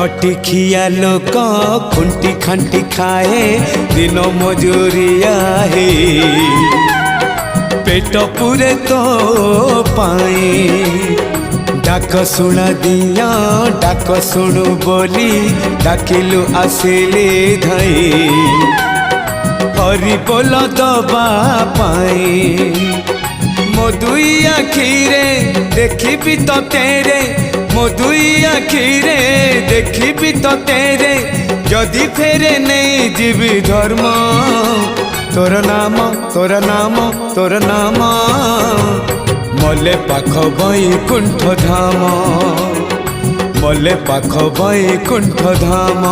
खटिखिया लोक खुंटी खांटी खाए दिन मजूरिया हे पेट पूरे तो पाए डाक शुणा दिया डाक शुणु बोली डाकिलु आसिले धाई हरि बोल दबा पाए मो दुई आखिरे देखी तो तेरे मो दुई आखिरे देखी तो तेरे जदि फेरे नहीं जीवी धर्म तोर नाम तोर नाम तोर नाम मले पाख बैकुंठ धाम मले पाख बैकुंठ धाम।